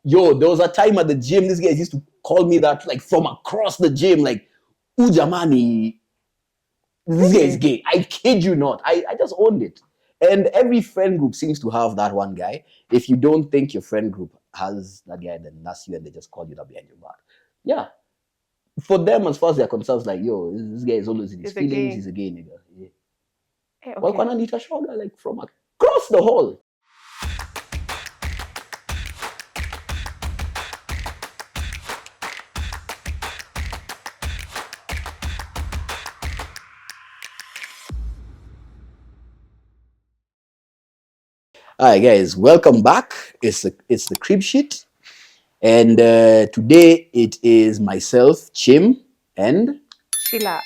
Yo, there was a time at the gym, these guys used to call me that, like, from across the gym, like, Ujamani, this guy is gay. I kid you not. I just owned it. And every friend group seems to have that one guy. If you don't think your friend group has that guy, then that's you, and they just call you that behind your back. Yeah. For them, as far as they're concerned, it's like, yo, this guy is always in his feelings. He's a gay nigga. Yeah. Well, Okay. Nita Shoga, like, from across the hall. All right, guys, welcome back. It's the crib sheet, and today it is myself, Chim, and Sheila.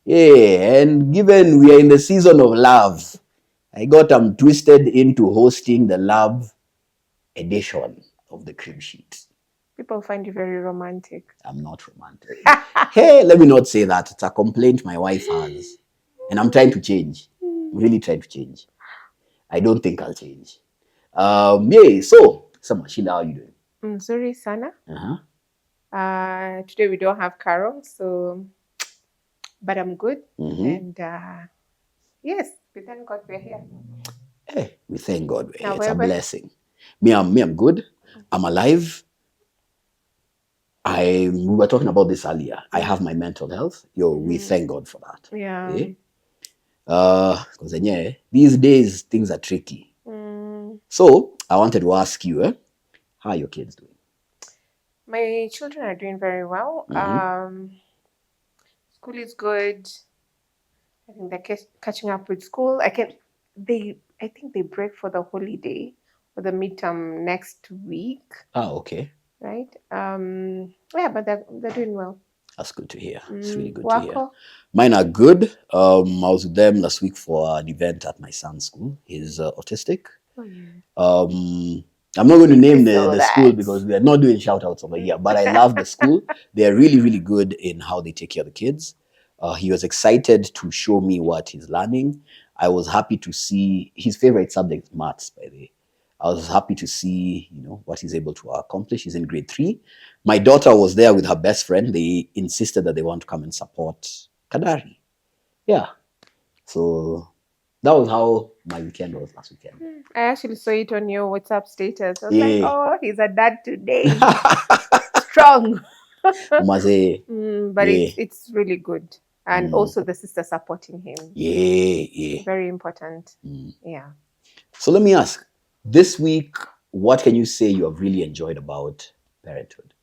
yeah. And given we are in the season of love, I got twisted into hosting the love edition of the crib sheet. People find you very romantic. I'm not romantic. Hey, let me not say that. It's a complaint my wife has, and I'm trying to change. I'm really trying to change. I don't think I'll change. Yeah. So, Sheila, how are you doing? Sorry, Sana. Uh-huh. Today we don't have Carol, so but I'm good. Mm-hmm. And yes, we thank God we're here. Hey, we thank God we're here. Now, It's a wherever- blessing. I'm good. I'm alive. We were talking about this earlier. I have my mental health. Yo, we thank God for that. Yeah. Eh? Because these days things are tricky. So I wanted to ask you, how are your kids doing? My children are doing very well. School is good. I think they're catching up with school. I think they break for the holiday for the midterm next week. Oh, okay. Right. Yeah, but they're doing well. That's good to hear. It's really good to hear. Wako? Mine are good. I was with them last week for an event at my son's school. He's autistic. Oh, yeah. I'm not going to name I saw the that. school because we are not doing shout outs over here, but I love the school. They're really, really good in how they take care of the kids. He was excited to show me what he's learning. I was happy to see his favorite subject is maths, by the way. I was happy to see, what he's able to accomplish. He's in grade 3. My daughter was there with her best friend. They insisted that they want to come and support Kadari. Yeah. So that was how my weekend was last weekend. I actually saw it on your WhatsApp status. I was like, oh, he's a dad today. Strong. But it's really good. And also the sister supporting him. Yeah. Very important. Yeah. So let me ask, this week, what can you say you have really enjoyed about Parenthood?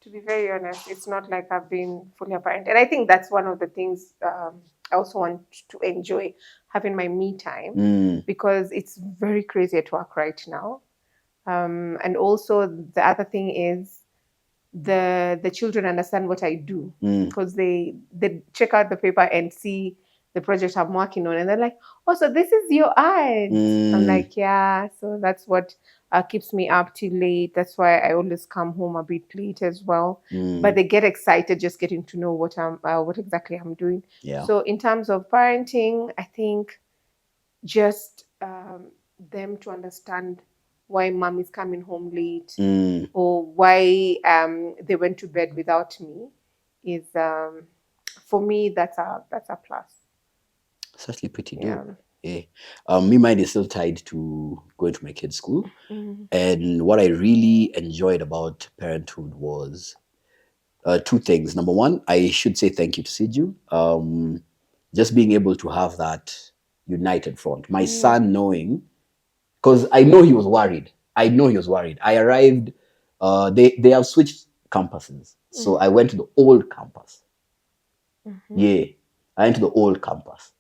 To be very honest, it's not like I've been fully a parent. And I think that's one of the things I also want to enjoy, having my me time, because it's very crazy at work right now. And also the other thing is the children understand what I do, because they check out the paper and see the project I'm working on, and they're like, oh, so this is your art. I'm like, yeah. So that's what keeps me up till late. That's why I always come home a bit late as well. But they get excited just getting to know what exactly I'm doing. Yeah. So in terms of parenting, I think just them to understand why mom is coming home late, or why they went to bed without me is, for me, that's a plus. It's actually pretty dope. Yeah. Mine is still tied to going to my kids' school. And what I really enjoyed about Parenthood was 2 things. Number one, I should say thank you to Siju. Just being able to have that united front. My son knowing, because I know he was worried. I arrived, they have switched campuses. So I went to the old campus. Yeah, I went to the old campus.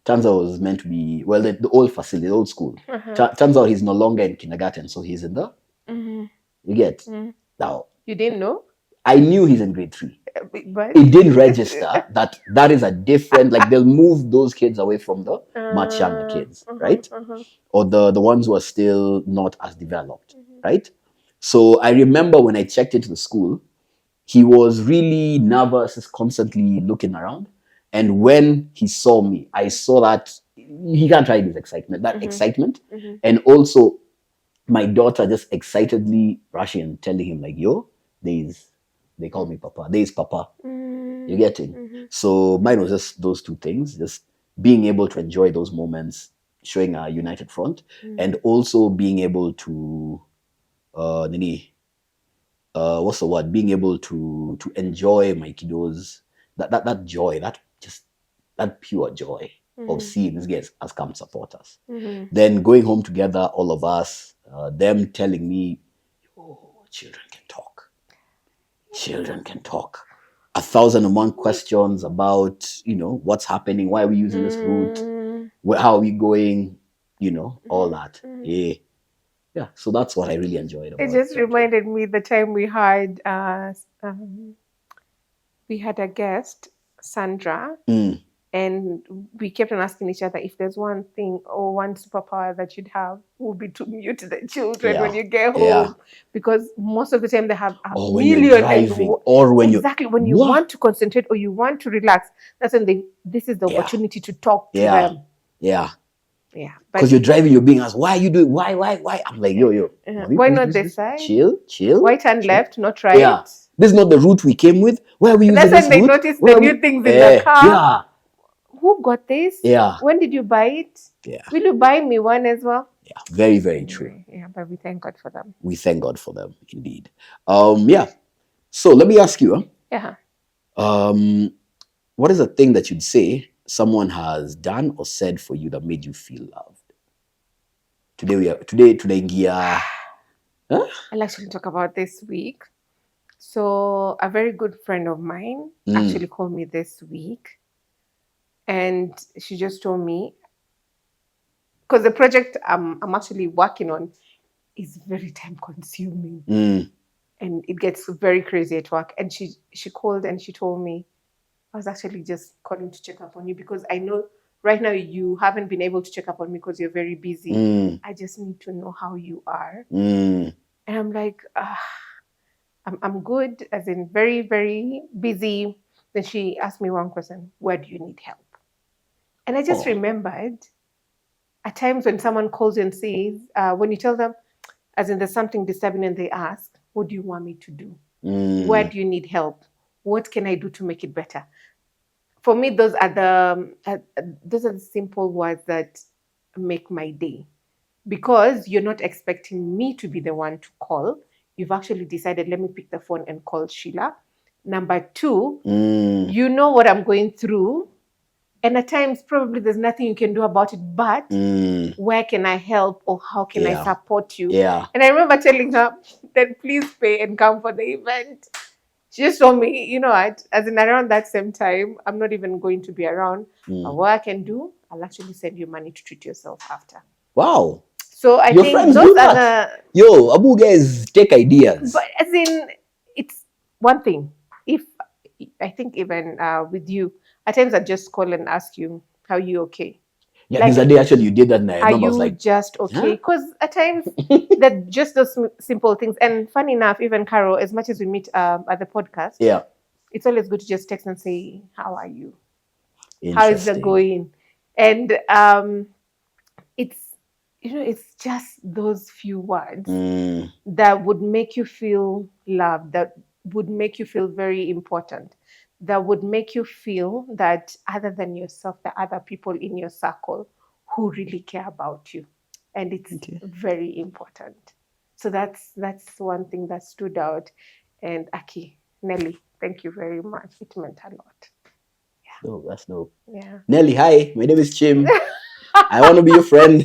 Turns out it was meant to be, the old facility, the old school. Turns out he's no longer in kindergarten, so he's in the, you get? Now, you didn't know? I knew he's in grade 3. But it didn't register that is a different, like, they'll move those kids away from the much younger kids, right? Or the ones who are still not as developed, right? So I remember when I checked into the school, he was really nervous, constantly looking around. And when he saw me, I saw that he can't hide his excitement, that excitement. And also my daughter just excitedly rushing and telling him like, yo, they call me Papa. There's Papa. You're getting? So mine was just those two things, just being able to enjoy those moments, showing a united front, and also being able to, what's the word? Being able to enjoy my kiddos, that joy, that pure joy of seeing these guys has come to support us. Then going home together, all of us, them telling me, oh, children can talk. Children can talk. 1,001 questions about, what's happening, why are we using this route, how are we going, all that. Yeah. So that's what I really enjoyed about it. Just reminded me the time we had a guest, Sandra, and we kept on asking each other, if there's one thing or one superpower that you'd have, would be to mute the children when you get home, because most of the time they have a million, when you're driving, or when when you want to concentrate or you want to relax, that's when this is the opportunity to talk to them. Because you're driving, you're being asked, why are you doing, why? I'm like, yo, why not this side? Chill. Why turn left, not right? This is not the route we came with. Why are we using this route? That's when they notice the new things in the car. Who got this? When did you buy it? Will you buy me one as well? Very, very true. But we thank God for them. We thank God for them, indeed. So let me ask you. What is a thing that you'd say someone has done or said for you that made you feel loved? Today, I'll actually talk about this week. So a very good friend of mine actually called me this week, and she just told me, because the project I'm actually working on is very time consuming, and it gets very crazy at work. And she called and she told me, I was actually just calling to check up on you, because I know right now you haven't been able to check up on me because you're very busy. I just need to know how you are. And I'm like, I'm good, as in very, very busy. Then she asked me one question: where do you need help? And I just remembered at times when someone calls you and says, when you tell them, as in there's something disturbing, and they ask, what do you want me to do? Where do you need help? What can I do to make it better? For me, those are the simple words that make my day, because you're not expecting me to be the one to call. You've actually decided, let me pick the phone and call Sheila. Number two, you know what I'm going through. And at times, probably there's nothing you can do about it, but where can I help, or how can I support you? And I remember telling her, then please pay and come for the event. She just told me, you know what, as in around that same time, I'm not even going to be around. But what I can do, I'll actually send you money to treat yourself after. Wow. So I think those are the... Yo, Abu guys take ideas. But as in, it's one thing. If I think even with you, at times I just call and ask you, how you okay? Yeah, like, there's a day actually you did that, and I remember I was like, just okay? Because at times they're just those simple things. And funny enough, even Carol, as much as we meet at the podcast, it's always good to just text and say, how are you? How is it going? And it's just those few words that would make you feel loved, that would make you feel very important, that would make you feel that other than yourself, there are other people in your circle who really care about you. And it's very important. So that's one thing that stood out. And Aki, Nelly, thank you very much. It meant a lot. Yeah. Oh, that's dope. Yeah. Nelly, hi. My name is Chim. I want to be your friend.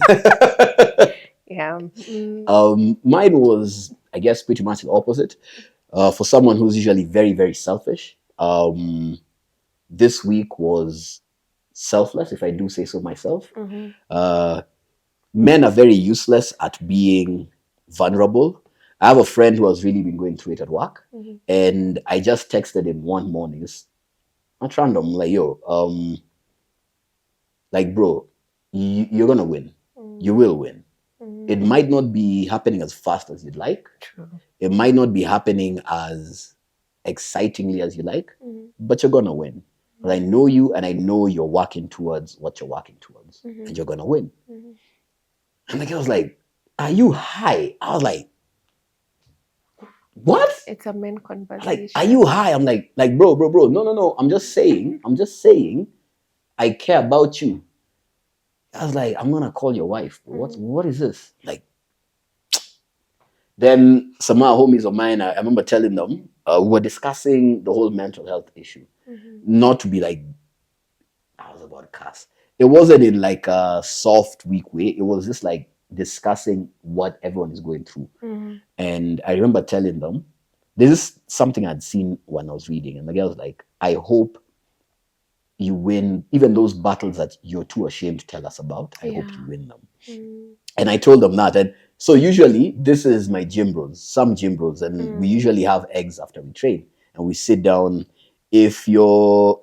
Mine was, I guess, pretty much the opposite. For someone who's usually very, very selfish, this week was selfless, if I do say so myself. Men are very useless at being vulnerable. I have a friend who has really been going through it at work, and I just texted him one morning, not random, like, yo, like, bro, you're gonna win. You will win. It might not be happening as fast as you'd like. True. It might not be happening as excitingly as you like, but you're gonna win. But I know you, and I know you're working towards what you're working towards, and you're gonna win. And the girl was like, "Are you high?" I was like, "What?" It's a men conversation. Like, "Are you high?" I'm like, bro. No. I'm just saying. I care about you. I was like, "I'm gonna call your wife. What is this?" Like, then some homies of mine, I remember telling them, we were discussing the whole mental health issue. Not to be like, I was about to cuss. It wasn't in like a soft, weak way. It was just like discussing what everyone is going through. And I remember telling them, this is something I'd seen when I was reading. And the girl was like, I hope you win even those battles that you're too ashamed to tell us about. I hope you win them. And I told them that. And so usually this is my gym bros, some gym bros, and we usually have eggs after we train. And we sit down. If you're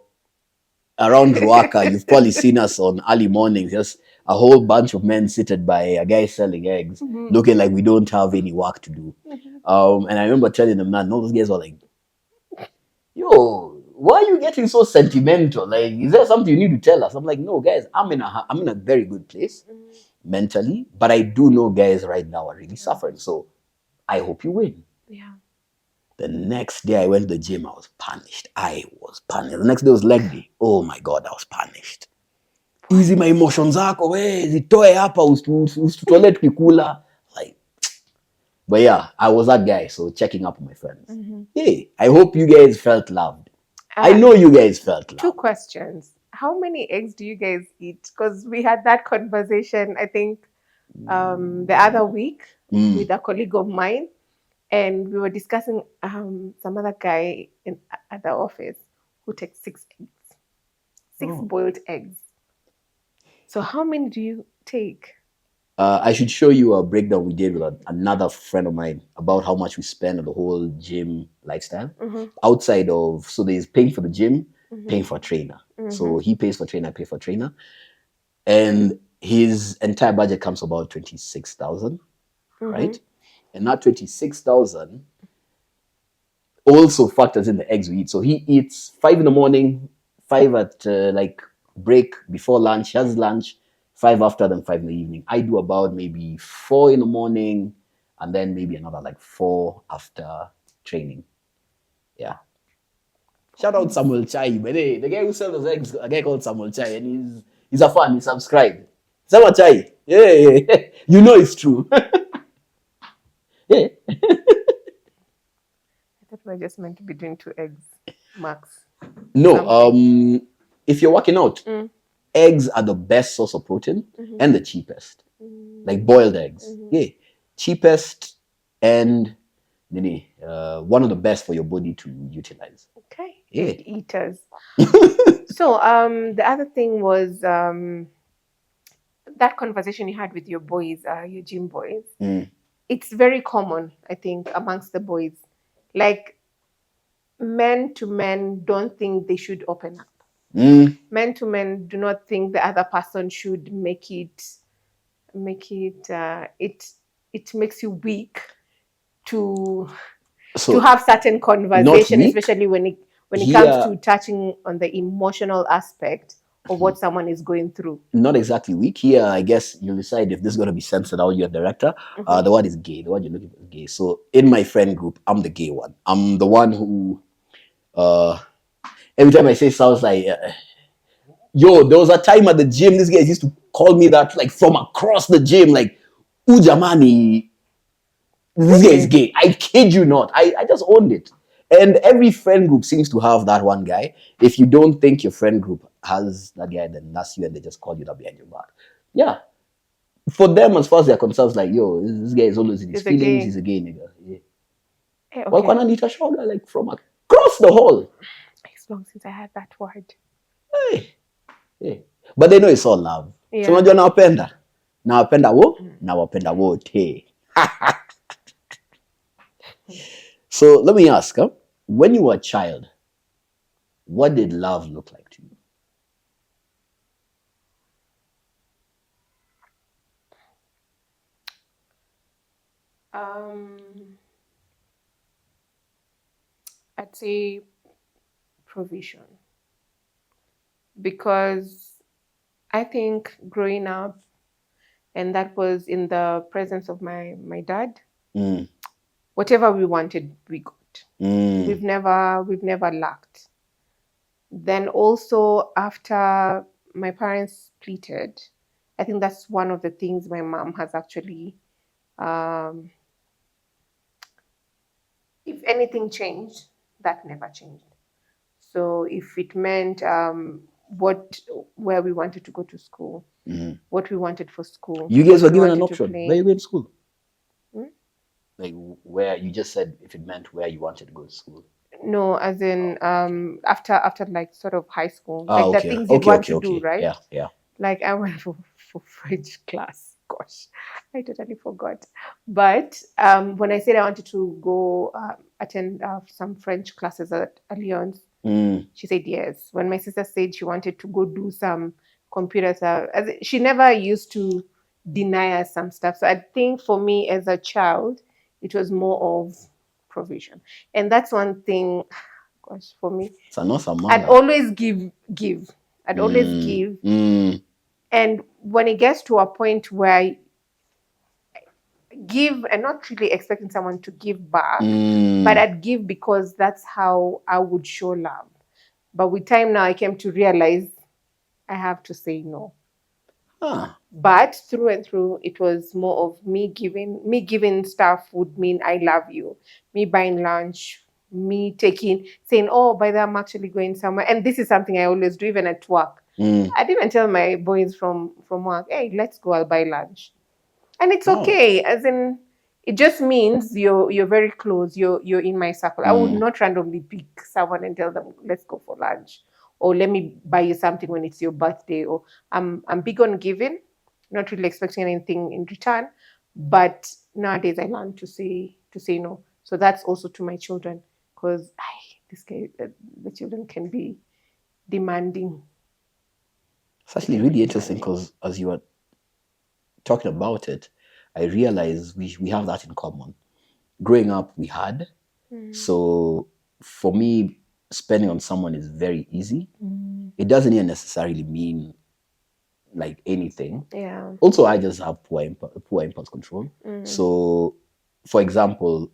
around Ruaka, you've probably seen us on early mornings, just a whole bunch of men seated by a guy selling eggs, looking like we don't have any work to do. And I remember telling them that, and all those guys were like, yo, why are you getting so sentimental? Like, is there something you need to tell us? I'm like, no, guys, I'm in a very good place mentally, but I do know guys right now are really suffering. So I hope you win. Yeah. The next day I went to the gym, I was punished. The next day was leg day. Oh my God, I was punished. Easy my emotions zako, zitoe hapa usitutolee tukikula. Like, but yeah, I was that guy, so checking up on my friends. Hey, I hope you guys felt loved. I know you guys felt loved. 2 questions. How many eggs do you guys eat? Because we had that conversation, I think, the other week with a colleague of mine, and we were discussing some other guy at the office who takes 6 eggs, 6 boiled eggs. So how many do you take? I should show you a breakdown we did with another friend of mine about how much we spend on the whole gym lifestyle. Outside of, so there's paying for the gym, paying for a trainer. So he pays for trainer, I pay for trainer. And his entire budget comes to about 26,000, right? And that 26,000 also factors in the eggs we eat. So he eats 5 in the morning, 5 at like break before lunch, has lunch, 5 after, then 5 in the evening. I do about maybe 4 in the morning, and then maybe another like 4 after training. Yeah. Shout out Samuel Chai, but hey, the guy who sells those eggs, a guy called Samuel Chai, and he's a fan. He's subscribed. Samuel Chai, yeah. You know it's true. Yeah. I thought we were just meant to be doing 2 eggs max. No, if you're working out, eggs are the best source of protein and the cheapest. Like boiled eggs. Yeah. Cheapest and one of the best for your body to utilize. Okay. Yeah. Egg eaters. So the other thing was that conversation you had with your boys, your gym boys. It's very common, I think, amongst the boys. Like, men to men don't think they should open up. Men to men do not think the other person should make it it makes you weak to have certain conversation, especially when it comes to touching on the emotional aspect of what someone is going through. Not exactly weak. Here, I guess you'll decide if this is going to be censored out, you're director. The word is gay. The word you're looking for is gay. So in my friend group, I'm the gay one. I'm the one who, every time I say sounds like, yo, there was a time at the gym, these guys used to call me that, like, from across the gym, like, Ujamani, this guy is gay. I kid you not. I just owned it. And every friend group seems to have that one guy. If you don't think your friend group has that guy, then that's you, and they just call you that behind your back. Yeah. For them, as far as they're concerned, it's like, yo, this guy is always in his feelings. He's a gay nigga. Yeah. Hey, okay. Why can't I need a sugar, like, from across the hall? It's long since I had that word. Hey. Yeah. But they know it's all love. Yeah. So unajua nawapenda wote. So let me ask, when you were a child, what did love look like to you? I'd say provision. because I think growing up, and that was in the presence of my dad, whatever we wanted, we got. We've never lacked. Then also after my parents splitted, I think that's one of the things my mom has actually, if anything changed, that never changed. So if it meant where we wanted to go to school, what we wanted for school, you guys what were we given an wanted to option. play. Where you going to school? Like where you just said if it meant where you wanted to go to school. No, as in after like sort of high school, like the Okay. things you'd want to do, right? Yeah, yeah. Like I went for French class. Gosh, I totally forgot. But when I said I wanted to go attend some French classes at Alliance, she said yes. When my sister said she wanted to go do some computers, she never used to deny us some stuff. So I think for me as a child, it was more of provision, and that's one thing. Gosh, for me, I'd always give. I'd always give. And when it gets to a point where I give and not really expecting someone to give back, but I'd give because that's how I would show love. But with time now, I came to realize I have to say no. But through and through, it was more of me giving. Me giving stuff would mean I love you. Me buying lunch, me saying, oh, by the way, I'm actually going somewhere. And this is something I always do, even at work. I'd even tell my boys from work, hey, let's go, I'll buy lunch. And it's okay, as in, it just means you're very close, you're in my circle. I would not randomly pick someone and tell them, let's go for lunch, or let me buy you something when it's your birthday. Or I'm big on giving, not really expecting anything in return. But nowadays I learn to say no. So that's also to my children, because the children can be demanding. It's actually really interesting because as you were talking about it, I realized we have that in common. Growing up, we had. So for me, spending on someone is very easy. It doesn't even necessarily mean like anything. Yeah. Also, I just have poor impulse control. So, for example,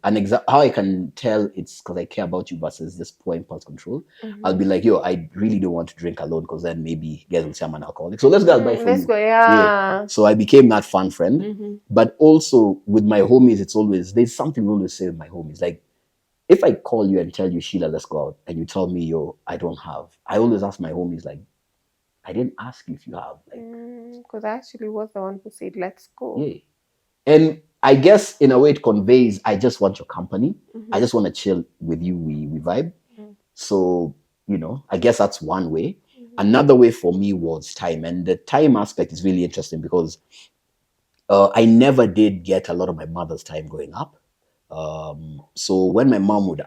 how I can tell it's because I care about you versus just poor impulse control. I'll be like, yo, I really don't want to drink alone because then maybe guys will say I'm an alcoholic. So let's go buy for you. Go, yeah. So I became that fun friend. But also with my homies, it's always, there's something we always say with my homies. Like, if I call you and tell you, Sheila, let's go out, and you tell me, yo, I don't have, I always ask my homies, like, I didn't ask you if you have. Because I actually was the one who said, let's go. Yeah. And I guess in a way it conveys, I just want your company. I just want to chill with you. We vibe. So, I guess that's one way. Another way for me was time. And the time aspect is really interesting because I never did get a lot of my mother's time growing up. So when my mom would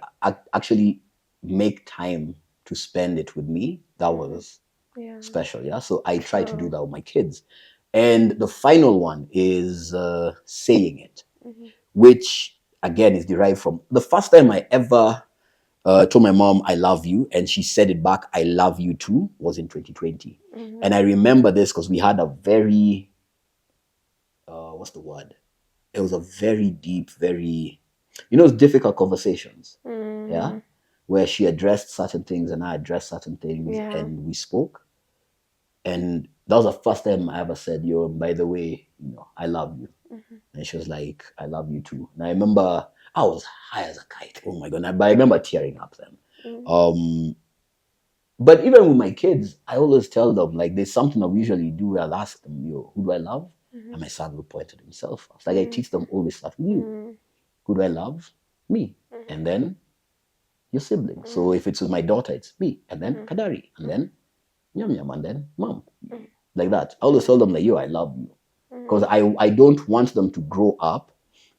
actually make time to spend it with me, that was special. Yeah. So I try to do that with my kids. And the final one is saying it, which again is derived from the first time I ever told my mom I love you, and she said it back, I love you too, was in 2020. And I remember this because we had a very, what's the word? It was a very deep, very, difficult conversations. Yeah. Where she addressed certain things and I addressed certain things and we spoke. And that was the first time I ever said, yo, by the way, I love you. And she was like, I love you too. And I remember I was high as a kite. Oh my God. But I remember tearing up then. But even with my kids, I always tell them, like, there's something I usually do. I'll ask them, yo, who do I love? And my son will point at himself. It's like I teach them always start with you. Who do I love? Me. And then your siblings. So if it's with my daughter, it's me. And then Kadari. And then Yum Yum. And then Mom. Like that. I always tell them, like, yo, I love you. Because I don't want them to grow up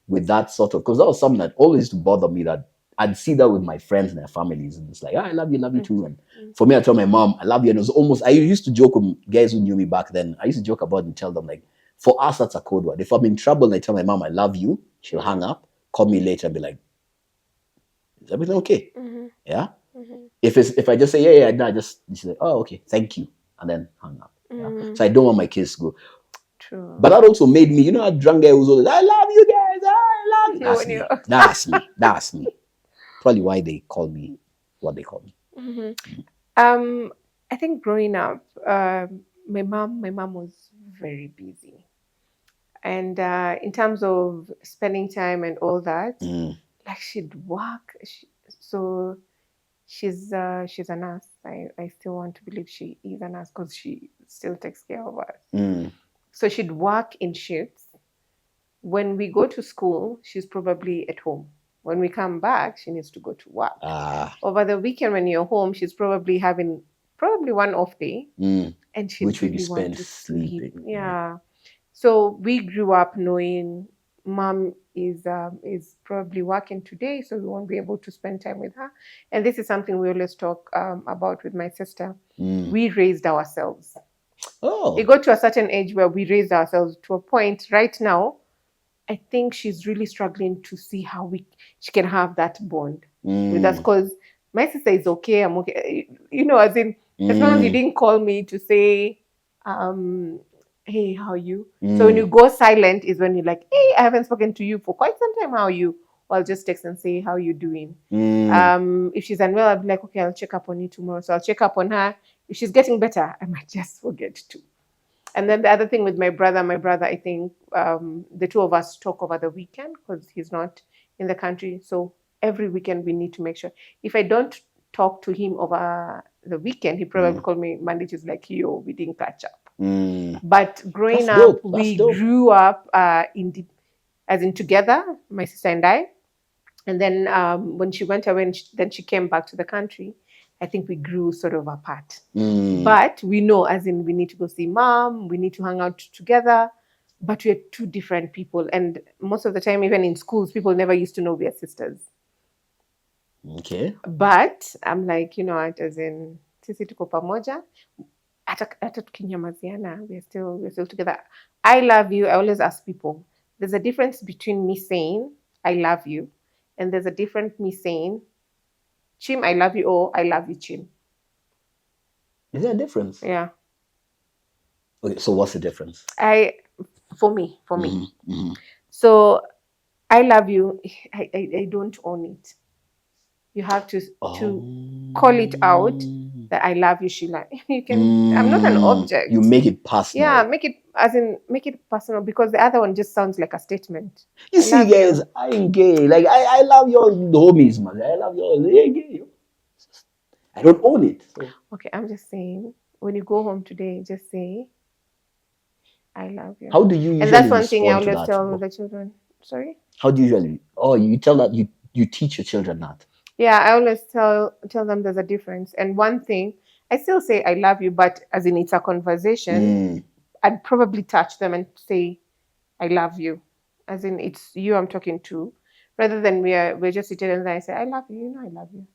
with that sort of, because that was something that always used to bother me, that I'd see that with my friends and their families, and it's like, I love you too. And for me, I tell my mom, I love you. And it was almost, I used to joke with guys who knew me back then. I used to joke about it and tell them, like, for us, that's a code word. If I'm in trouble and I tell my mom, I love you, she'll hang up, call me later and be like, is everything okay? Yeah. If I just say, yeah, no, she's like, oh, okay, thank you. and then hung up. Yeah. So I don't want my kids to go. True. But that also made me, a drunk guy who's always, I love you guys, I love you. That's me. That's me. That's me. Probably why they call me what they call me. I think growing up, my mom was very busy, and in terms of spending time and all that, like she'd work. So she's a nurse. I still want to believe she is a nurse because she still takes care of us. So she'd work in shifts. When we go to school, she's probably at home. When we come back, she needs to go to work. Over the weekend, when you're home, she's probably having one off day, and she really want to sleep. Yeah. So we grew up knowing mom is probably working today, so we won't be able to spend time with her. And this is something we always talk about with my sister. We raised ourselves. We got to a certain age where we raised ourselves to a point right now. I think she's really struggling to see how she can have that bond with us, because my sister is okay. I'm okay. As in, as long as you didn't call me to say, hey, how are you? So when you go silent is when you're like, hey, I haven't spoken to you for quite some time. How are you? Or I'll just text and say, how are you doing? If she's unwell, I'll be like, okay, I'll check up on you tomorrow. So I'll check up on her. If she's getting better, I might just forget to. And then the other thing with my brother, I think the two of us talk over the weekend because he's not in the country. So every weekend we need to make sure. If I don't talk to him over the weekend, he probably called me Monday, just like, yo, we didn't catch up. But growing up, we grew up as in together, my sister and I. And then when she went away, then she came back to the country, I think we grew sort of apart. But we know, as in, we need to go see mom, we need to hang out together, but we're two different people. And most of the time, even in schools, people never used to know we're sisters. Okay. But I'm like, as in, sisi tuko pamoja, hata tukinyamaziana, we're still together. I love you. I always ask people, there's a difference between me saying, I love you, and there's a difference me saying, Chim, I love you, or I love you, Chim. Is there a difference? Yeah. Okay, so what's the difference? For me. So I love you. I don't own it. You have to call it out that I love you, Sheila. You can. I'm not an object. You make it personal. Yeah, make it personal, because the other one just sounds like a statement. You see, guys, I ain't gay. Like I love your homies, man. I love your. I ain't gay. I don't own it. So. Okay, I'm just saying. When you go home today, just say, I love you. How do you usually? And that's one thing I always tell the children. Sorry? How do you usually? Oh, you tell that you teach your children that. Yeah, I always tell them there's a difference. And one thing, I still say I love you, but as in it's a conversation, I'd probably touch them and say, I love you. As in it's you I'm talking to. Rather than we're just sitting and I say, I love you, I love you.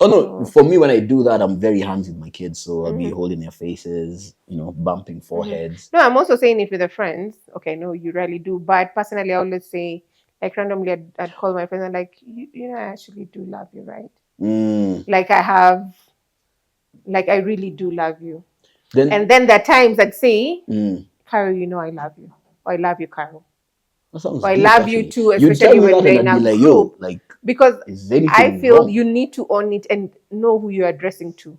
Oh no, for me when I do that, I'm very hands with my kids. So I'll be holding their faces, bumping foreheads. No, I'm also saying it with the friends. Okay, no, you rarely do. But personally, I always say, like randomly, I'd call my friends and like, I actually do love you, right? Like I really do love you. And then there are times I'd say, Carol, I love you. Or I love you, Carol. Or I love you too, especially when we're in a group. Yo, like, because I feel you need to own it and know who you're addressing to.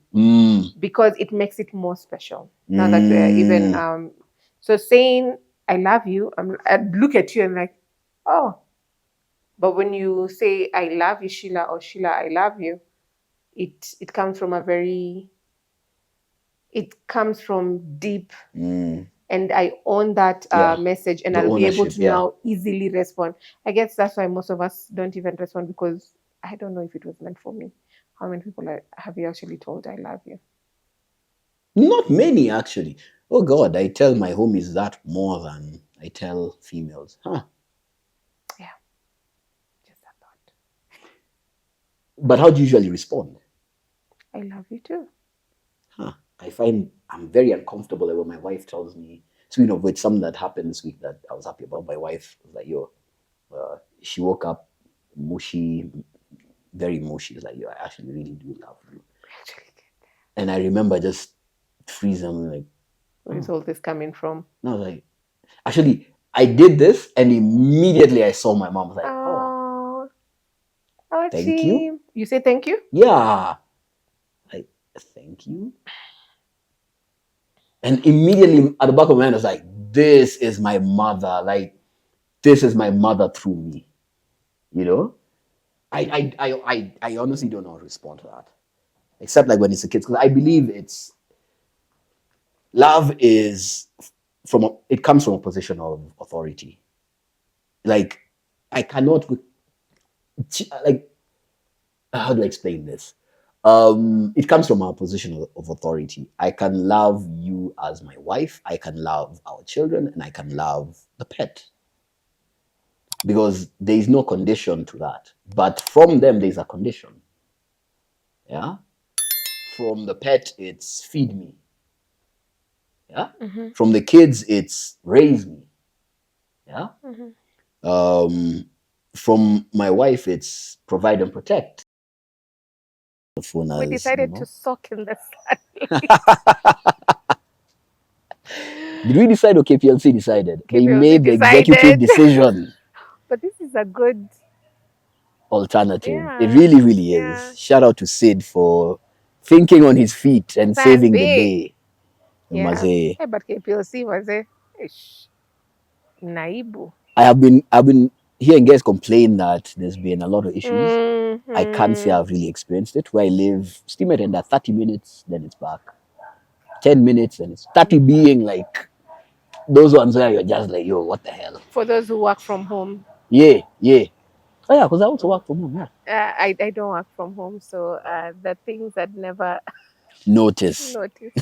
Because it makes it more special. Now that we're even so saying I love you, I'd look at you and like, oh. But when you say I love you, Sheila, or Sheila, I love you, it comes from deep, and I own that message, and I'll be able to now easily respond. I guess that's why most of us don't even respond, because I don't know if it was meant for me. How many people have you actually told I love you? Not many, actually. Oh God, I tell my homies that more than I tell females. Huh. Yeah. Just a thought. But how do you usually respond? I love you too. Huh. I find I'm very uncomfortable when my wife tells me, so with something that happened this week that I was happy about. My wife was like, she woke up mushy, very mushy. She's like, I actually really do love you. And I remember just freeze. I'm like, where's all this coming from? No, I was like, actually, I did this, and immediately I saw my mom. I was like, oh, thank you. You say thank you? Yeah, like, thank you. And immediately at the back of my mind, I was like, this is my mother. Like, this is my mother through me. You know, I honestly don't know how to respond to that, except like when it's the kids, because I believe it's love is it comes from a position of authority. Like, I cannot like, how do I explain this? It comes from a position of authority. I can love you as my wife, I can love our children, and I can love the pet, because there is no condition to that. But from them, there's a condition. Yeah. From the pet, it's feed me. Yeah. Mm-hmm. From the kids, it's raise me. Yeah. Mm-hmm. From my wife, it's provide and protect. The phone, We as decided to soak in the sun. Did we decide, or KPLC decided? They KPLC made the executive decided. decision. But this is a good Alternative. It yeah. really, really Yeah. is. Shout out to Sid for thinking on his feet and saving the day. Yeah. Maze. Hey, but KPLC was a naibu. I've been hearing guys complain that there's been a lot of issues. Mm-hmm. I can't say I've really experienced it. Where I live, steam it in that 30 minutes, then it's back. 10 minutes, and it's 30 being like those ones where you're just like, yo, what the hell? For those who work from home. Yeah, yeah. Oh yeah, because I also work from home. Yeah. I don't work from home, so the things that never Notice. notice.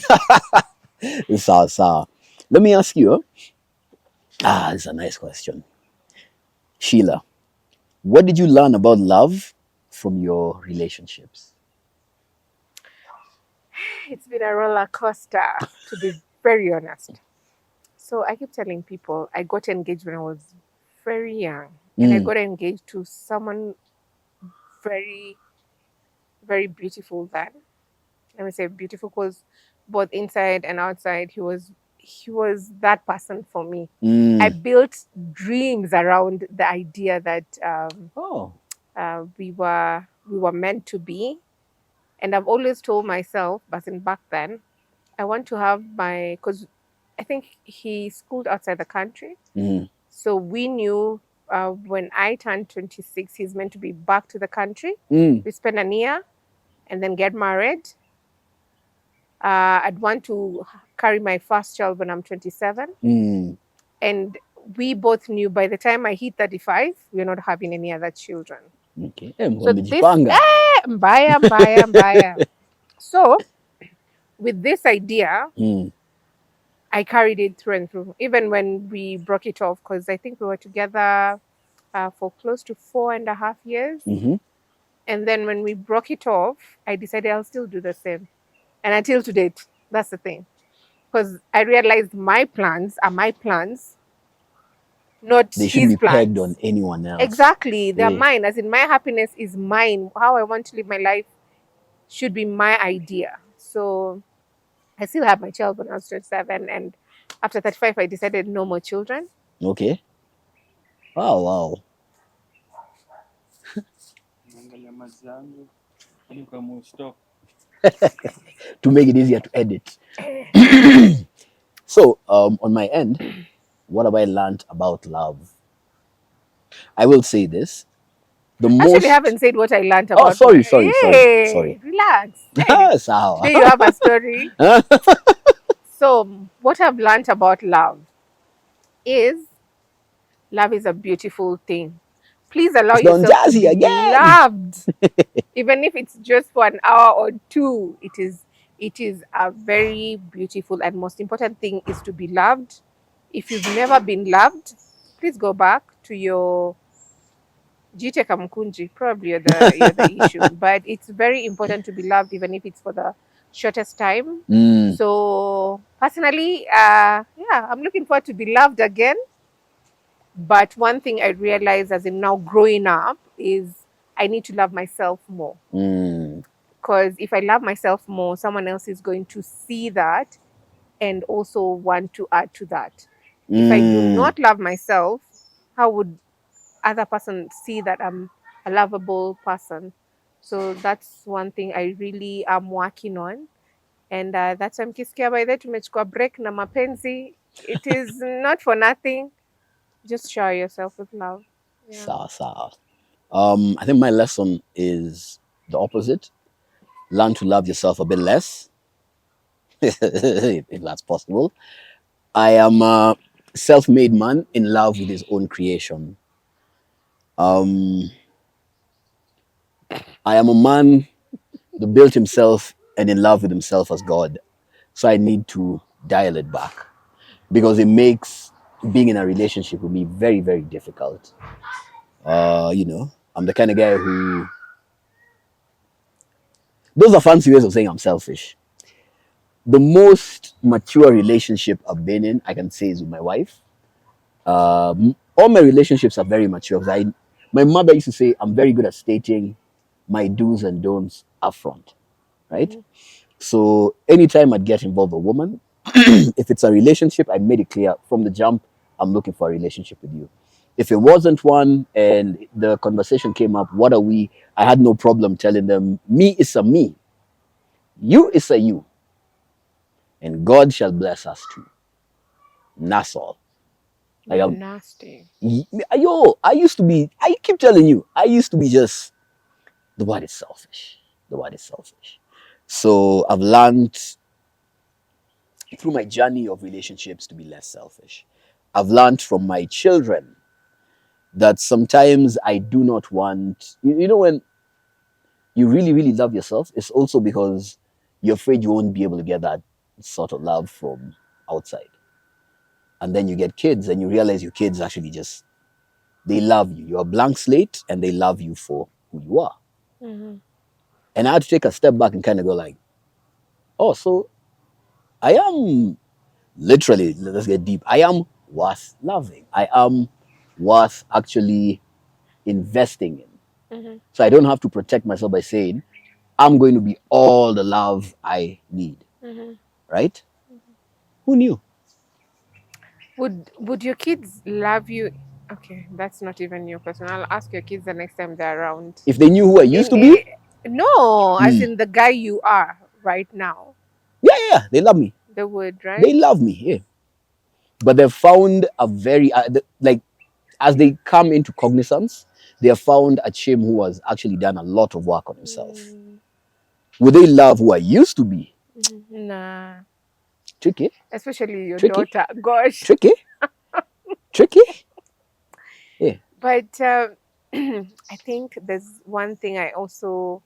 Sawa. Let me ask you. It's a nice question. Sheila, what did you learn about love from your relationships? It's been a roller coaster, to be very honest. So I keep telling people I got engaged when I was very young, and I got engaged to someone very, very beautiful then. Let me say beautiful because both inside and outside he was that person for me. I built dreams around the idea that we were meant to be, and I've always told myself, but back then, I want to have because I think he schooled outside the country, so we knew when I turned 26, he's meant to be back to the country. We spend a year and then get married. I'd want to carry my first child when I'm 27. And we both knew by the time I hit 35, we're not having any other children. Okay. So this, mbaya. So with this idea, I carried it through and through, even when we broke it off, because I think we were together for close to 4.5 years. And then when we broke it off, I decided I'll still do the same. And until to date, that's the thing. Because I realized my plans are my plans, not they shouldn't his be pegged plans. on anyone else. Exactly. They're mine. As in, my happiness is mine. How I want to live my life should be my idea. So I still have my child when I was 27. And after 35, I decided no more children. Okay. Wow. To make it easier to edit. So, on my end, what have I learned about love? I will say this. Actually, I haven't said what I learned about. Sorry. Relax. Today you have a story. So, what I've learned about love is a beautiful thing. Please allow yourself to be loved. Even if it's just for an hour or two, it is a very beautiful, and most important thing is to be loved. If you've never been loved, please go back to your Jiteka Mkunji. Probably you're the issue. But it's very important to be loved, even if it's for the shortest time. So personally, I'm looking forward to be loved again. But one thing I realized as in now growing up is I need to love myself more. Because if I love myself more, someone else is going to see that and also want to add to that. If I do not love myself, how would other person see that I'm a lovable person? So that's one thing I really am working on. And that's why mkisikia by that tumechukua break na mapenzi, it is not for nothing. Just shower yourself with love. Yeah. Sawa. I think my lesson is the opposite. Learn to love yourself a bit less, if that's possible. I am a self-made man in love with his own creation. I am a man that built himself and in love with himself as God. So I need to dial it back because it makes being in a relationship with me very, very difficult. I'm the kind of guy who, those are fancy ways of saying I'm selfish. The most mature relationship I've been in, I can say, is with my wife. All my relationships are very mature. My mother used to say I'm very good at stating my do's and don'ts upfront, right? Mm-hmm. So anytime I'd get involved with a woman, if it's a relationship, I made it clear from the jump, I'm looking for a relationship with you. If it wasn't one and the conversation came up, what are we? I had no problem telling them, me is a me, you is a you, and God shall bless us too. And that's all. Like, nasty. I used to be, I keep telling you, I used to be just, the word is selfish. The word is selfish. So I've learned through my journey of relationships to be less selfish. I've learned from my children that sometimes I do not want, when you really, really love yourself, it's also because you're afraid you won't be able to get that sort of love from outside. And then you get kids and you realize your kids actually just, they love you. You're a blank slate and they love you for who you are. Mm-hmm. And I had to take a step back and kind of go like, oh, so I am literally, let's get deep. I am worth loving. I am worth actually investing in. Mm-hmm. So I don't have to protect myself by saying, I'm going to be all the love I need. Mm-hmm. Right? Mm-hmm. Who knew? Would your kids love you? Okay, that's not even your question. I'll ask your kids the next time they're around. If they knew who I used to be? No, as in the guy you are right now. Yeah, they love me. They would, right? They love me, yeah. But they've found a very, like, as they come into cognizance, they have found a Chim who has actually done a lot of work on himself. Would they love who I used to be? Nah. Tricky. Especially your daughter. Gosh. Tricky. Tricky. Yeah. But I think there's one thing I also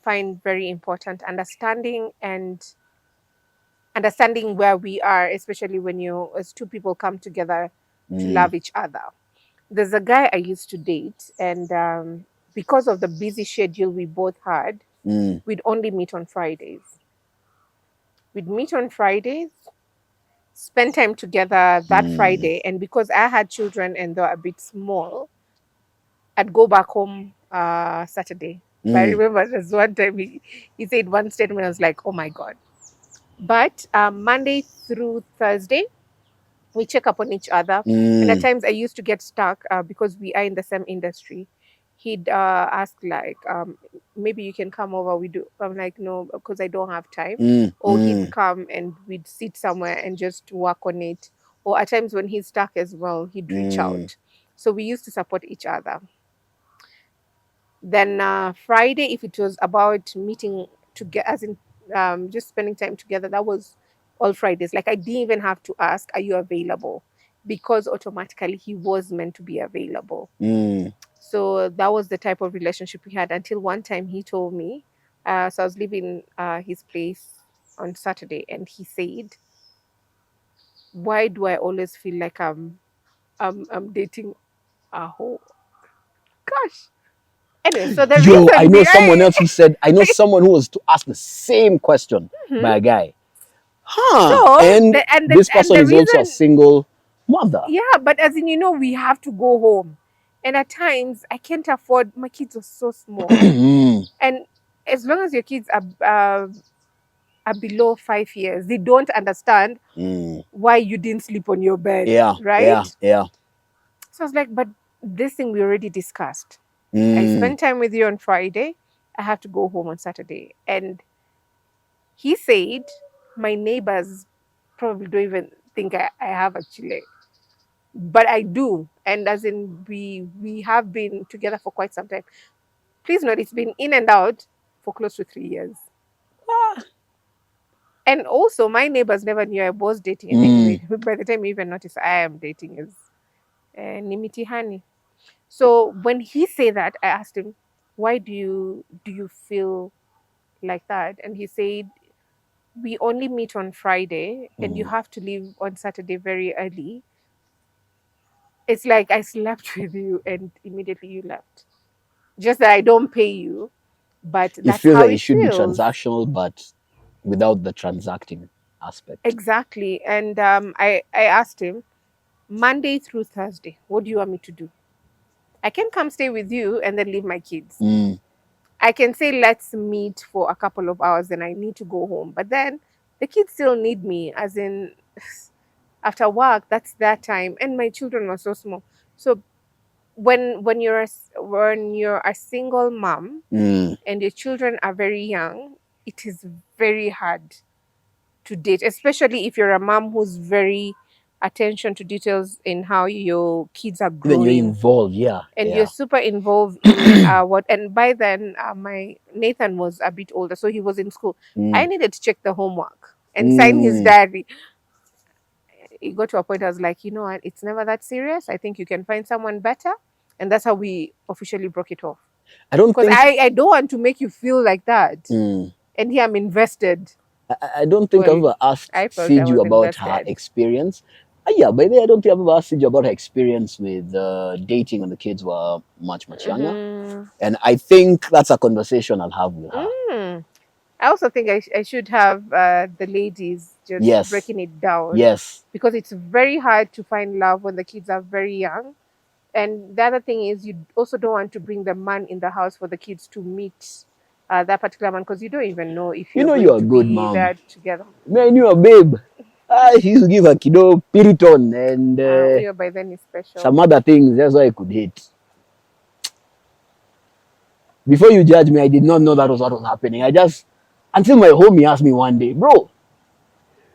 find very important: understanding where we are, especially when as two people come together to love each other. There's a guy I used to date, and because of the busy schedule we both had, we'd only meet on Fridays. We'd meet on Fridays, spend time together that Friday, and because I had children and they're a bit small, I'd go back home Saturday. But I remember there's one time he said one statement, I was like, oh my God. But Monday through Thursday, we check up on each other. And at times I used to get stuck because we are in the same industry. He'd ask like, maybe you can come over. I'm like, no, because I don't have time. Or he'd come and we'd sit somewhere and just work on it. Or at times when he's stuck as well, he'd reach out. So we used to support each other. Then Friday, if it was about meeting together, as in just spending time together, that was all Fridays. Like I didn't even have to ask, are you available? Because automatically he was meant to be available. So that was the type of relationship we had until one time he told me, so I was leaving his place on Saturday and he said, why do I always feel like I'm dating a whole? Gosh. Anyway, so the reason I know someone else who said, I know someone who was to ask the same question by a guy. So, and this person is also a single mother. Yeah, but as in, we have to go home. And at times, I can't afford, my kids are so small. and as long as your kids are below 5 years, they don't understand why you didn't sleep on your bed, right? Yeah. So I was like, but this thing we already discussed. I spent time with you on Friday. I have to go home on Saturday. And he said, my neighbors probably don't even think I have a chile. But I do. And as in we have been together for quite some time. Please note it's been in and out for close to 3 years. And also my neighbors never knew I was dating. I think by the time you even notice I am dating is Nimiti Hani. So when he said that, I asked him, why do you feel like that? And he said, we only meet on Friday and you have to leave on Saturday very early. It's like I slept with you and immediately you left. Just that I don't pay you, but You that's feel how that it it should be feels. transactional, but without the transacting aspect. Exactly. And I asked him, Monday through Thursday, what do you want me to do? I can come stay with you and then leave my kids. I can say, let's meet for a couple of hours, then I need to go home. But then the kids still need me, as in, after work, that's their time. And my children were so small. So when you're a single mom and your children are very young, it is very hard to date, especially if you're a mom who's very attention to details in how your kids are Even you're growing, involved, yeah. and you're super involved in what. And by then my Nathan was a bit older, so he was in school. I needed to check the homework and sign his diary. It got to a point I was like, you know what, it's never that serious. I think you can find someone better. And that's how we officially broke it off. I don't Because think I don't want to make you feel like that. And here I'm invested. I don't think I've Well, ever asked I felt I Siju was about her invested. experience. Yeah, by the way, I don't think I've ever asked Siju about her experience with dating when the kids were much younger. And I think that's a conversation I'll have with her. I also think I should have the ladies just Yes. breaking it down, Yes. because it's very hard to find love when the kids are very young. And the other thing is, you also don't want to bring the man in the house for the kids to meet that particular man, because you don't even know if You you're know going you're a to good be mom. there together. Me, I knew a babe. She used to give a kiddo piriton and Uyo by then is special. some other things. That's why I could hate. Before you judge me, I did not know that was what was happening. I just, until my homie asked me one day, bro,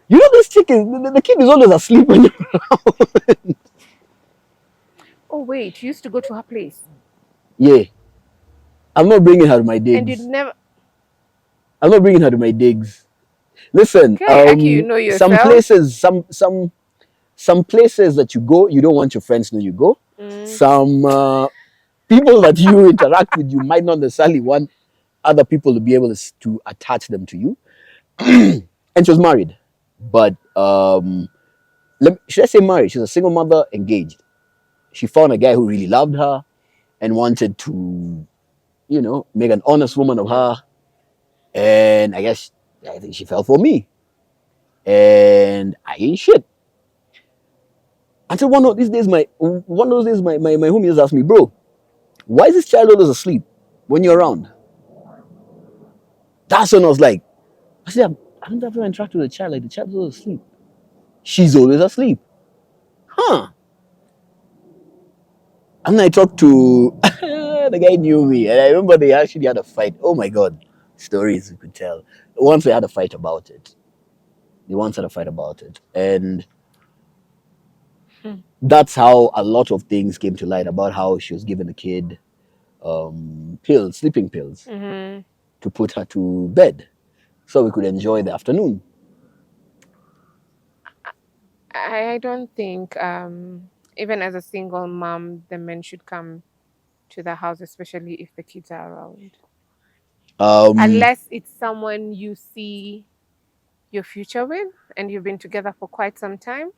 you know this chicken, the kid is always asleep when you're around. Oh wait, you used to go to her place, Yeah, I'm not bringing her to my and you'd digs. never. I'm not bringing her to my digs. Listen, Okay, Aki, you know some yourself. places, some places that you go, you don't want your friends to know you go. Some people that you interact with, you might not necessarily want other people to be able to attach them to you. And she was married, but should I say married? She's a single mother, engaged. She found a guy who really loved her and wanted to, make an honest woman of her. And I think she fell for me. And I ain't shit. Until one of these days, my homie just asked me, bro, why is this child always asleep when you're around? That's when I was like, I said, I don't have to interact with the child. Like, the child's always asleep. She's always asleep. Huh. And then I talked to the guy knew me, and I remember they actually had a fight. Oh my god, stories you could tell. Once they had a fight about it. They once had a fight about it, and that's how a lot of things came to light about how she was giving the kid pills, sleeping pills, to put her to bed, so we could enjoy the afternoon. I don't think, even as a single mom, the men should come to the house, especially if the kids are around. Unless it's someone you see your future with and you've been together for quite some time,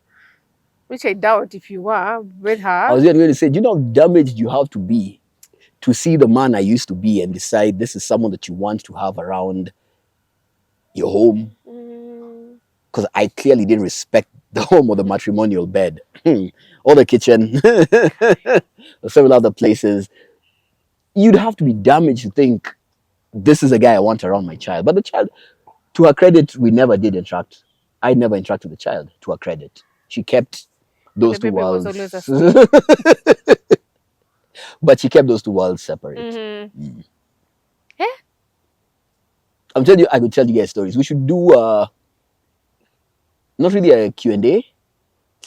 which I doubt if you are with her. I was going to say, do you know how damaged you have to be to see the man I used to be and decide this is someone that you want to have around your home? Because I clearly didn't respect the home or the matrimonial bed or the kitchen or several other places. You'd have to be damaged to think this is a guy I want around my child. But the child, to her credit, we never did interact. I never interacted with the child, to her credit. She kept But the those two baby was always worlds. asleep. But she kept those two worlds separate. Mm-hmm. Yeah. I'm telling you, I could tell you guys stories. We should do not really a Q&A,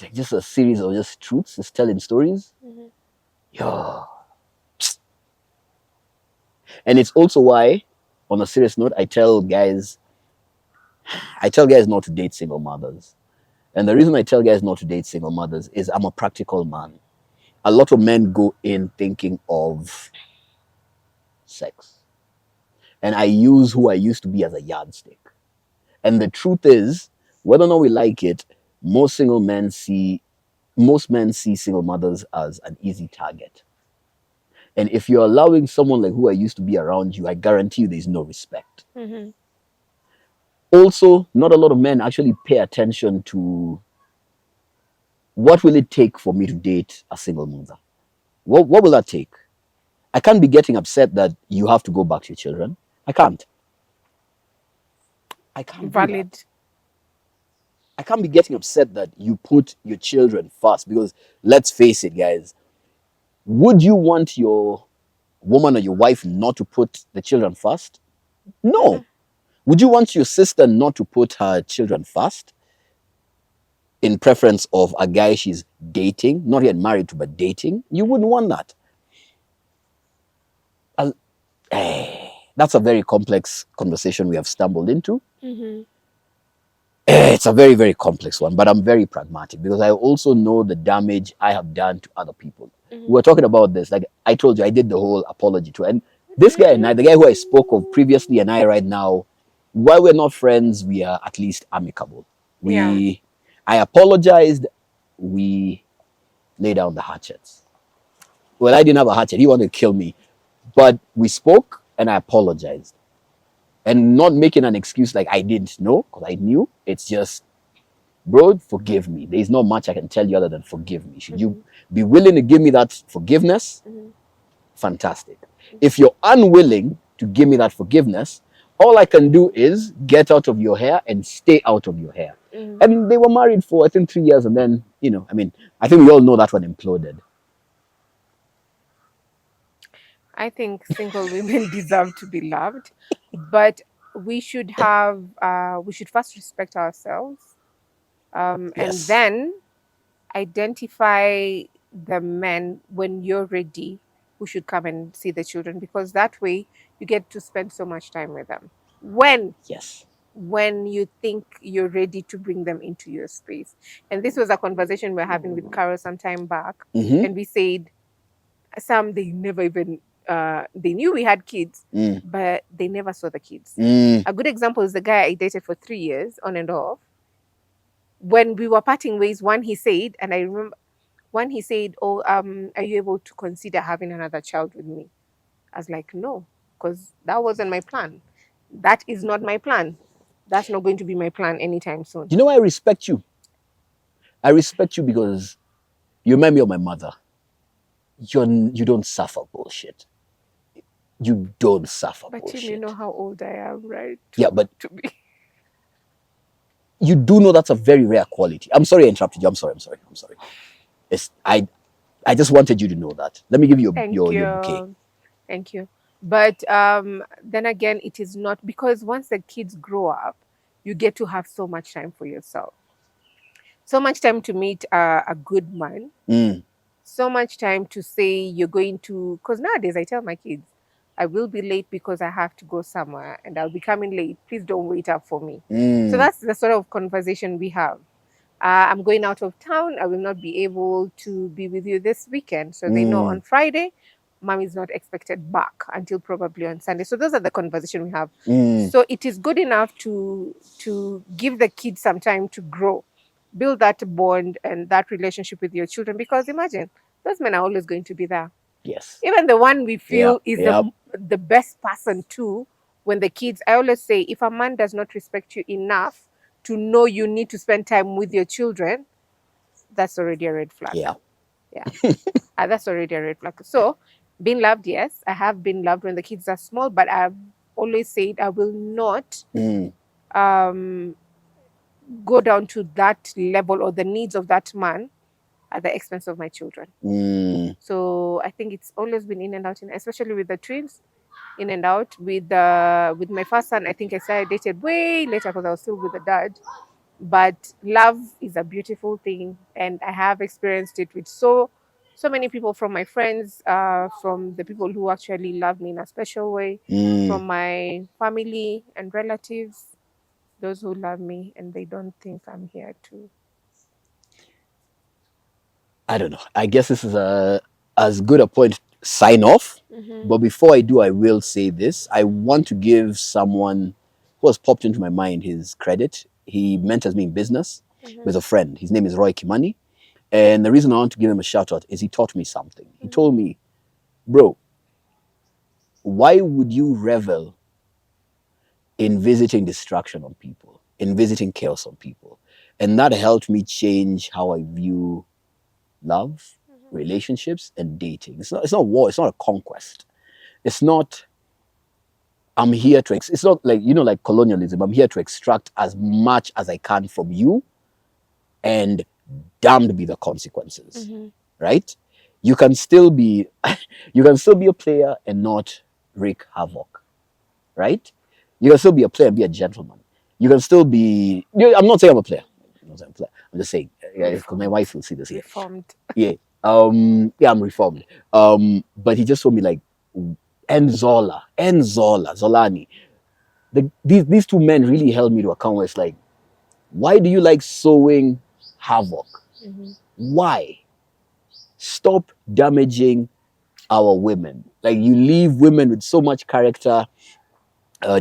like just a series of just truths, just telling stories. Mm-hmm. Yeah. And it's also why, on a serious note, I tell guys not to date single mothers. And the reason I tell guys not to date single mothers is I'm a practical man. A lot of men go in thinking of sex. And I use who I used to be as a yardstick. And the truth is, whether or not we like it, most men see single mothers as an easy target. And if you're allowing someone like who I used to be around you, I guarantee you there's no respect. Mm-hmm. Also, not a lot of men actually pay attention to what will it take for me to date a single mother. What will that take? I can't be getting upset that you have to go back to your children. I can't. I can't do Valid. that. I can't be getting upset that you put your children first, because let's face it, guys. Would you want your woman or your wife not to put the children first? No. Mm-mm. Would you want your sister not to put her children first in preference of a guy she's dating, not yet married to, but dating? You wouldn't want that. That's a very complex conversation we have stumbled into. Mm-hmm. It's a very, very complex one, but I'm very pragmatic because I also know the damage I have done to other people. Mm-hmm. We were talking about this. Like I told you, I did the whole apology to, and this guy and I, the guy who I spoke of previously, and I right now, while we're not friends, we are at least amicable. I apologized. We lay down the hatchets. Well, I didn't have a hatchet. He wanted to kill me, but we spoke, and I apologized, and not making an excuse like I didn't know because I knew. It's just, bro, forgive me. There's not much I can tell you other than forgive me. Should you be willing to give me that forgiveness? Fantastic. If you're unwilling to give me that forgiveness, all I can do is get out of your hair and stay out of your hair. And they were married for, I think, 3 years. And then, I think we all know that one imploded. I think single women deserve to be loved, but we should first respect ourselves, and Yes. then identify the men when you're ready who should come and see the children, because that way you get to spend so much time with them. Yes. When you think you're ready to bring them into your space. And this was a conversation we were having with Carol some time back, and we said some they never even they knew we had kids, but they never saw the kids. A good example is the guy I dated for 3 years on and off. When we were parting ways, one he said, and I remember one he said, "Oh, are you able to consider having another child with me?" I was like, "No, because that wasn't my plan. That is not my plan. That's not going to be my plan anytime soon." You know why I respect you? I respect you because you remind me of my mother. You don't suffer bullshit. You don't suffer But bullshit. Tim, you know how old I am, right? Yeah, but to be. You do know that's a very rare quality. I'm sorry I interrupted you. I'm sorry. It's, I just wanted you to know that. Let me give you your bouquet. Thank you. But then again, it is not, because once the kids grow up, you get to have so much time for yourself. So much time to meet a good man. So much time to say you're going to, because nowadays I tell my kids, I will be late because I have to go somewhere and I'll be coming late. Please don't wait up for me. So that's the sort of conversation we have. I'm going out of town. I will not be able to be with you this weekend. So they know on Friday, mom is not expected back until probably on Sunday. So those are the conversation we have. So it is good enough to give the kids some time to grow, build that bond and that relationship with your children. Because imagine, those men are always going to be there. Yes. Even the one we feel is the best person too. When the kids, I always say, if a man does not respect you enough to know you need to spend time with your children, that's already a red flag. Yeah. That's already a red flag. So being loved, yes, I have been loved when the kids are small, but I've always said I will not go down to that level or the needs of that man at the expense of my children. So I think it's always been in and out, especially with the twins, in and out. With my first son, I think I started dated way later because I was still with the dad. But love is a beautiful thing, and I have experienced it with so many people, from my friends, from the people who actually love me in a special way, from my family and relatives, those who love me and they don't think I'm here to. I don't know. I guess this is as good a point to sign off. Mm-hmm. But before I do, I will say this. I want to give someone who has popped into my mind his credit. He mentors me in business with a friend. His name is Roy Kimani. And the reason I want to give him a shout out is he taught me something. He told me, bro, why would you revel in visiting destruction on people, in visiting chaos on people? And that helped me change how I view love, relationships, and dating. It's not war, it's not a conquest. It's not I'm here to it's not like like colonialism. I'm here to extract as much as I can from you, and damned be the consequences. Right? You can still be you can still be a player and not wreak havoc. Right? You can still be a player and be a gentleman. You can still be I'm not saying I'm a player. I'm not saying I'm a player. I'm just saying, because my wife will see this here. Reformed. Yeah. Yeah, I'm reformed. But he just told me like Zolani. These two men really held me to account where it's like, why do you like sowing havoc? Why? Stop damaging our women. Like, you leave women with so much character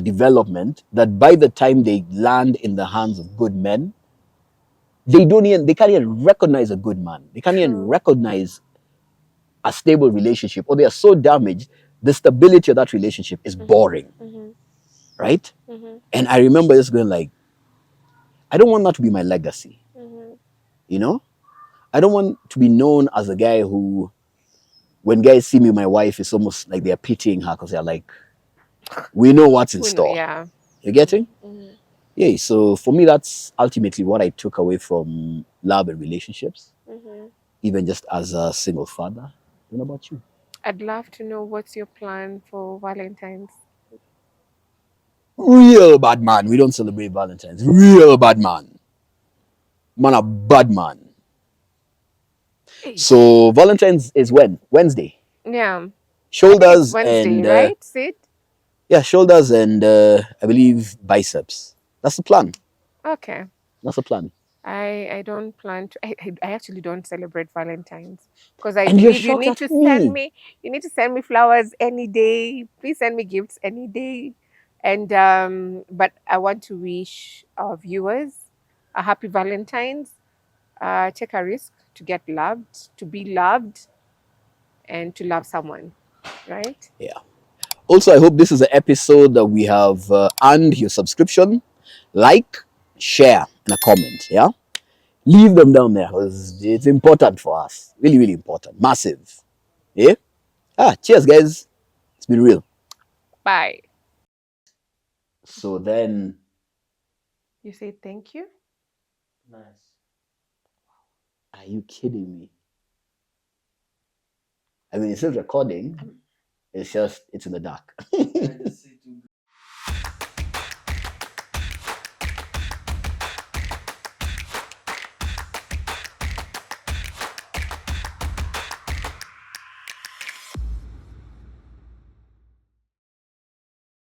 development that by the time they land in the hands of good men, they can't even recognize a good man. They can't even recognize a stable relationship, or they are so damaged, the stability of that relationship is boring. Right? And I remember just going like, I don't want that to be my legacy. You know? I don't want to be known as a guy who, when guys see me with my wife, it's almost like they're pitying her because they're like, we know what's in store. Yeah. You're getting? Yeah, so for me, that's ultimately what I took away from love and relationships, even just as a single father. What about you? I'd love to know what's your plan for Valentine's. Real bad man. We don't celebrate Valentine's. Real bad man. Man, a bad man. So Valentine's is when? Wednesday. Yeah. Shoulders Wednesday, and right, Sid? yeah, shoulders and I believe biceps. That's the plan. Okay. That's the plan. I don't plan to. I actually don't celebrate Valentine's because I And you're believe shocked at me. you need to send me flowers any day. Please send me gifts any day. And but I want to wish our viewers a happy Valentine's. Take a risk to get loved, to be loved, and to love someone, right? Yeah. Also, I hope this is an episode that we have earned your subscription. Like, share, and a comment. Yeah. Leave them down there because it's important for us. Really, really important. Massive. Yeah. Cheers, guys. It's been real. Bye. So then, You say thank you. nice. Are you kidding me? I mean, it's still recording. It's just, it's in the dark.